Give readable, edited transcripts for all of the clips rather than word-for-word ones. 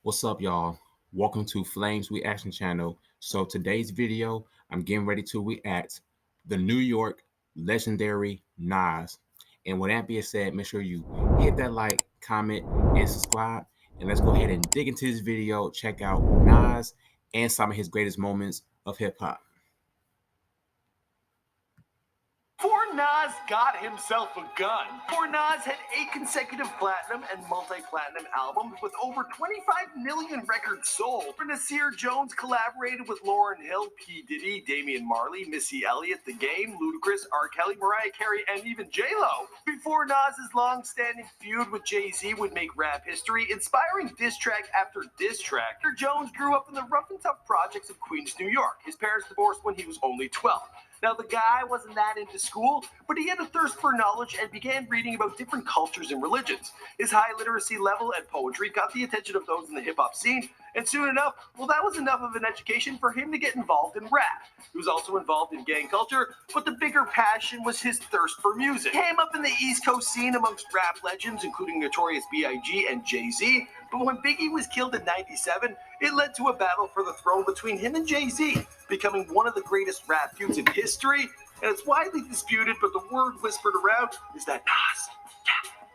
What's up, y'all? Welcome to Flames Reaction Channel. So today's video, I'm getting ready to react the New York legendary Nas. And with that being said, make sure you hit that like, comment, and subscribe. And let's go ahead and dig into this video. Check out Nas and some of his greatest moments of hip hop. Before Nas got himself a gun, before Nas had 8 consecutive platinum and multi-platinum albums with over 25 million records sold, Nasir Jones collaborated with Lauryn Hill, P. Diddy, Damian Marley, Missy Elliott, The Game, Ludacris, R. Kelly, Mariah Carey, and even J-Lo. Before Nas's long-standing feud with Jay-Z would make rap history, inspiring diss track after diss track, Jones grew up in the rough and tough projects of Queens, New York. His parents divorced when he was only 12. Now, the guy wasn't that into school, but he had a thirst for knowledge and began reading about different cultures and religions. His high literacy level and poetry got the attention of those in the hip-hop scene, and soon enough, well, that was enough of an education for him to get involved in rap. He was also involved in gang culture, but the bigger passion was his thirst for music. He came up in the East Coast scene amongst rap legends, including Notorious B.I.G. and Jay-Z, but when Biggie was killed in '97, it led to a battle for the throne between him and Jay-Z, becoming one of the greatest rap feuds in history, and it's widely disputed, but the word whispered around is that Nas,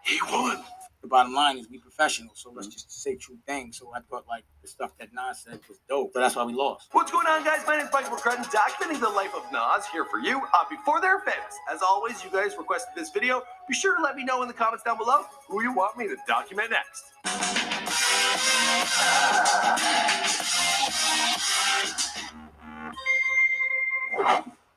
he won. The bottom line is be professional, so let's just say true things. So I thought like the stuff that Nas said was dope, so that's why we lost. What's going on, guys? My name is Michael McCrudden, documenting the life of Nas here for you before they're famous. As always, you guys requested this video. Be sure to let me know in the comments down below who you want me to document next.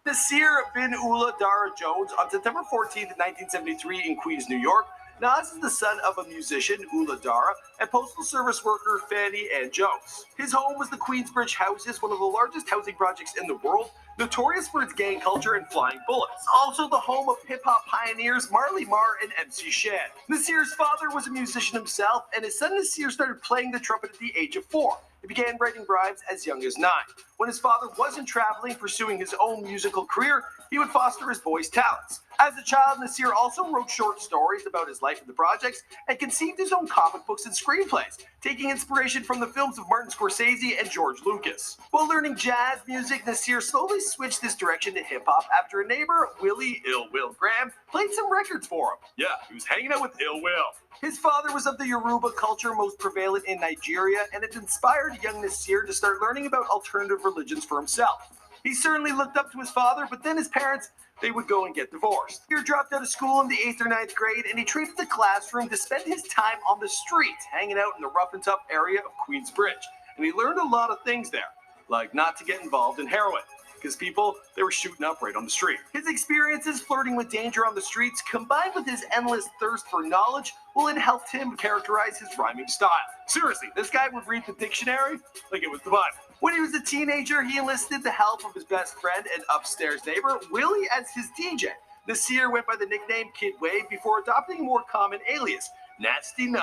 Nasir bin Ula Dara Jones, on September 14th, 1973 in Queens, New York. Nas is the son of a musician, Ula Dara, and postal service worker Fanny Ann Jones. His home was the Queensbridge Houses, one of the largest housing projects in the world, notorious for its gang culture and flying bullets. Also the home of hip-hop pioneers Marley Marl and MC Shan. Nasir's father was a musician himself, and his son Nasir started playing the trumpet at the age of 4. He began writing rhymes as young as 9. When his father wasn't traveling, pursuing his own musical career, he would foster his boy's talents. As a child, Nasir also wrote short stories about his life in the projects and conceived his own comic books and screenplays, taking inspiration from the films of Martin Scorsese and George Lucas. While learning jazz music, Nasir slowly switched this direction to hip-hop after a neighbor, Willie Ill Will Graham, played some records for him. Yeah, he was hanging out with Ill Will. His father was of the Yoruba culture most prevalent in Nigeria, and it inspired young Nasir to start learning about alternative religions for himself. He certainly looked up to his father, but then his parents, they would go and get divorced. He dropped out of school in the 8th or 9th grade, and he traded the classroom to spend his time on the street, hanging out in the rough and tough area of Queensbridge. And he learned a lot of things there, like not to get involved in heroin, because people, they were shooting up right on the street. His experiences flirting with danger on the streets, combined with his endless thirst for knowledge, well, it helped him characterize his rhyming style. Seriously, this guy would read the dictionary like it was the Bible. When he was a teenager, he enlisted the help of his best friend and upstairs neighbor, Willie, as his DJ. Nasir went by the nickname Kid Wave before adopting a more common alias, Nasty Nas.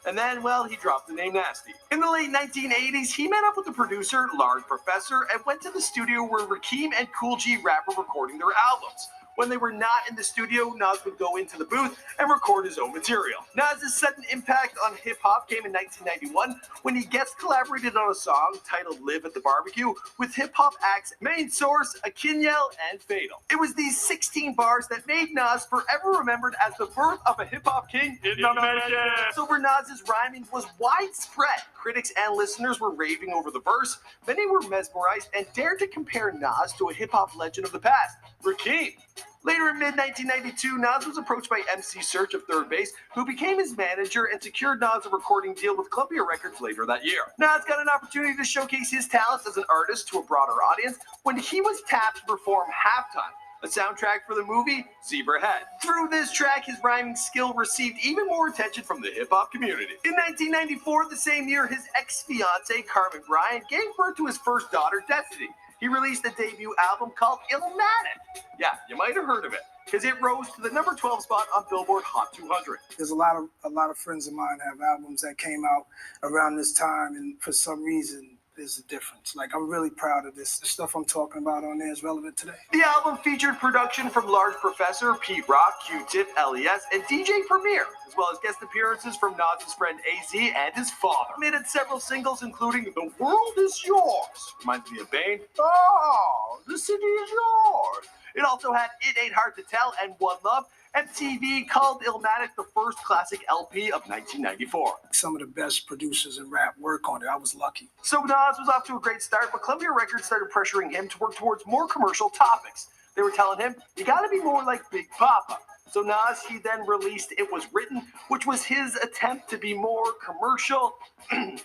And then, well, he dropped the name Nasty. In the late 1980s, he met up with the producer, Large Professor, and went to the studio where Rakim and Kool G Rap were recording their albums. When they were not in the studio, Nas would go into the booth and record his own material. Nas's sudden impact on hip-hop came in 1991 when he guest collaborated on a song titled Live at the Barbecue with hip-hop acts Main Source, Akinyel, and Fatal. It was these 16 bars that made Nas forever remembered as the birth of a hip-hop king in the making. So where Nas's rhyming was widespread, critics and listeners were raving over the verse. Many were mesmerized and dared to compare Nas to a hip-hop legend of the past, Rakim. Later in mid-1992, Nas was approached by MC Serch of Third Base, who became his manager and secured Nas a recording deal with Columbia Records later that year. Nas got an opportunity to showcase his talents as an artist to a broader audience when he was tapped to perform Halftime, a soundtrack for the movie Zebrahead. Through this track, his rhyming skill received even more attention from the hip-hop community. In 1994, the same year, his ex-fiancée, Carmen Bryant, gave birth to his first daughter, Destiny. He released a debut album called Illmatic. Yeah, you might have heard of it, because it rose to the number 12 spot on Billboard Hot 200. There's a lot of friends of mine have albums that came out around this time, and for some reason, there's a difference. Like, I'm really proud of this. The stuff I'm talking about on there is relevant today. The album featured production from Large Professor, Pete Rock, Q-Tip, N.A.S, and DJ Premier, as well as guest appearances from Nas' friend AZ and his father. Made it several singles, including The World Is Yours, reminds me of Bane, Oh, the city is yours. It also had It Ain't Hard to Tell and One Love. MTV called Illmatic the first classic LP of 1994. Some of the best producers in rap work on it. I was lucky. So Nas was off to a great start, but Columbia Records started pressuring him to work towards more commercial topics. They were telling him, you gotta be more like Big Papa. So Nas, he then released It Was Written, which was his attempt to be more commercial.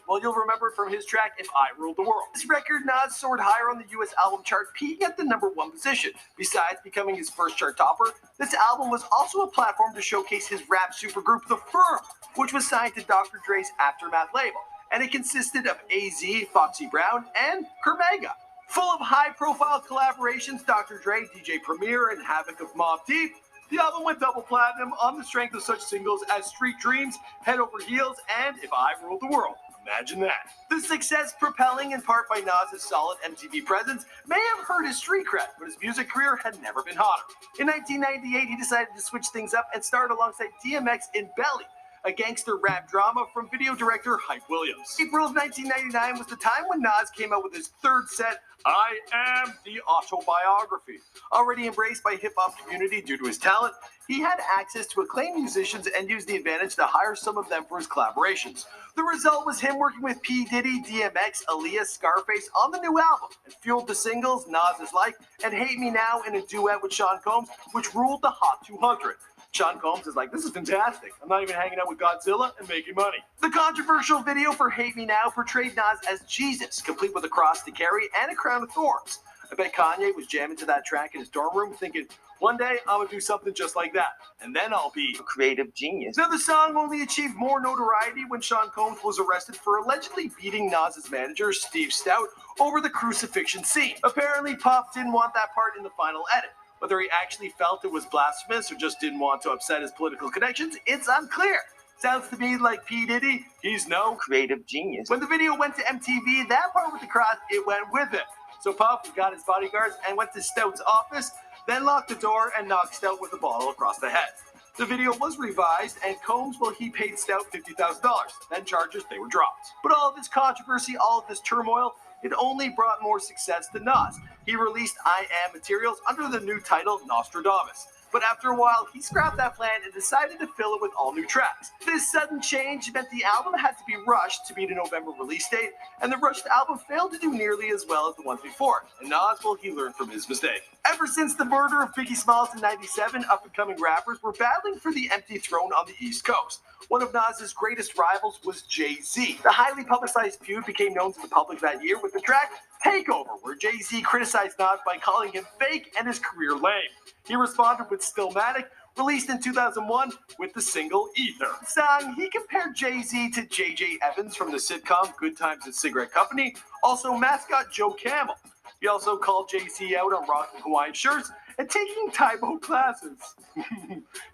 Well, you'll remember it from his track, If I Ruled the World. This record, Nas soared higher on the US album chart, peaking at the #1 position. Besides becoming his first chart topper, this album was also a platform to showcase his rap supergroup, The Firm, which was signed to Dr. Dre's Aftermath label. And it consisted of AZ, Foxy Brown, and Kermega. Full of high-profile collaborations, Dr. Dre, DJ Premier, and Havoc of Mobb Deep, the album went double platinum on the strength of such singles as Street Dreams, Head Over Heels, and If I Ruled the World. Imagine that. The success, propelling in part by Nas' solid MTV presence, may have hurt his street cred, but his music career had never been hotter. In 1998, he decided to switch things up and starred alongside DMX in Belly, a gangster rap drama from video director Hype Williams. April of 1999 was the time when Nas came out with his third set, I Am the Autobiography. Already embraced by hip-hop community due to his talent, he had access to acclaimed musicians and used the advantage to hire some of them for his collaborations. The result was him working with P. Diddy, DMX, Aaliyah, Scarface on the new album, and fueled the singles Nas Is Like and Hate Me Now in a duet with Sean Combs, which ruled the Hot 200. Sean Combs is like, this is fantastic. I'm not even hanging out with Godzilla and making money. The controversial video for Hate Me Now portrayed Nas as Jesus, complete with a cross to carry and a crown of thorns. I bet Kanye was jamming to that track in his dorm room thinking, one day I'm gonna do something just like that, and then I'll be a creative genius. Now the song only achieved more notoriety when Sean Combs was arrested for allegedly beating Nas' manager, Steve Stout, over the crucifixion scene. Apparently Puff didn't want that part in the final edit. Whether he actually felt it was blasphemous or just didn't want to upset his political connections, it's unclear. Sounds to me like P. Diddy, he's no creative genius. When the video went to MTV, that part with the cross, it went with it. So Puff got his bodyguards and went to Stout's office, then locked the door and knocked Stout with a bottle across the head. The video was revised, and Combs, well, he paid Stout $50,000. Then charges, they were dropped. But all of this controversy, all of this turmoil, it only brought more success to Nas. He released I Am materials under the new title Nostradamus. But after a while, he scrapped that plan and decided to fill it with all new tracks. This sudden change meant the album had to be rushed to meet a November release date, and the rushed album failed to do nearly as well as the ones before. And Nas, well, he learned from his mistake. Ever since the murder of Biggie Smalls in '97, up-and-coming rappers were battling for the empty throne on the East Coast. One of Nas's greatest rivals was Jay-Z. The highly publicized feud became known to the public that year with the track Takeover, where Jay-Z criticized Nas by calling him fake and his career lame. He responded with Stillmatic, released in 2001 with the single Ether. The song, he compared Jay-Z to J.J. Evans from the sitcom Good Times at Cigarette Company, also mascot Joe Camel. He also called Jay-Z out on rocking Hawaiian shirts and taking Taibo classes.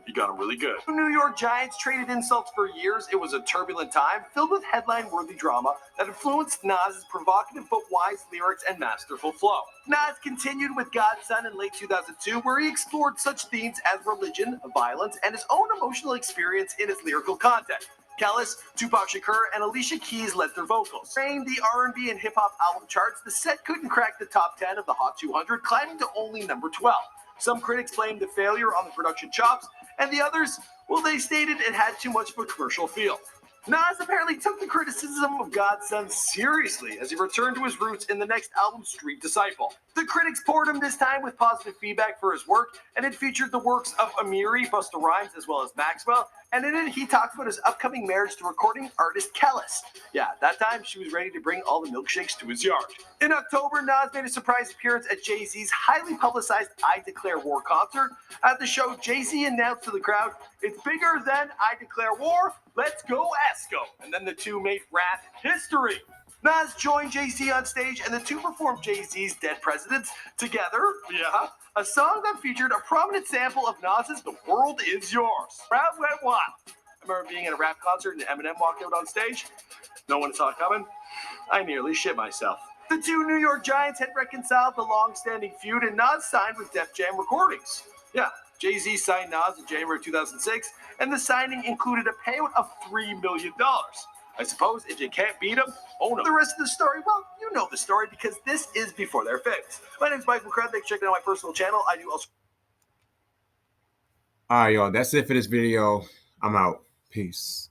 He got him really good. The New York Giants traded insults for years. It was a turbulent time filled with headline-worthy drama that influenced Nas' provocative but wise lyrics and masterful flow. Nas continued with God's Son in late 2002, where he explored such themes as religion, violence, and his own emotional experience in his lyrical content. Kellis, Tupac Shakur, and Alicia Keys led their vocals. Saying the R&B and hip-hop album charts, the set couldn't crack the top 10 of the Hot 200, climbing to only number 12. Some critics blamed the failure on the production chops, and the others, well, they stated it had too much of a commercial feel. Nas apparently took the criticism of God's Son seriously as he returned to his roots in the next album, Street Disciple. The critics poured him this time with positive feedback for his work, and it featured the works of Amiri, Busta Rhymes, as well as Maxwell, and in it he talked about his upcoming marriage to recording artist Kellis. Yeah, that time she was ready to bring all the milkshakes to his yard. In October, Nas made a surprise appearance at Jay-Z's highly publicized I Declare War concert. At the show, Jay-Z announced to the crowd, "It's bigger than I Declare War, let's go Esco." And then the two made rap history. Nas joined Jay-Z on stage, and the two performed Jay-Z's Dead Presidents together, a song that featured a prominent sample of Nas's The World Is Yours. Crowd went wild. I remember being at a rap concert and Eminem walked out on stage. No one saw it coming. I nearly shit myself. The two New York Giants had reconciled the long-standing feud, and Nas signed with Def Jam Recordings. Yeah, Jay-Z signed Nas in January 2006, and the signing included a payout of $3 million. I suppose if you can't beat them, own them. The rest of the story, well, you know the story because this is Before They're Famous. My name's Mike McCrath. Thanks for checking out my personal channel. I do also. All right, y'all. That's it for this video. I'm out. Peace.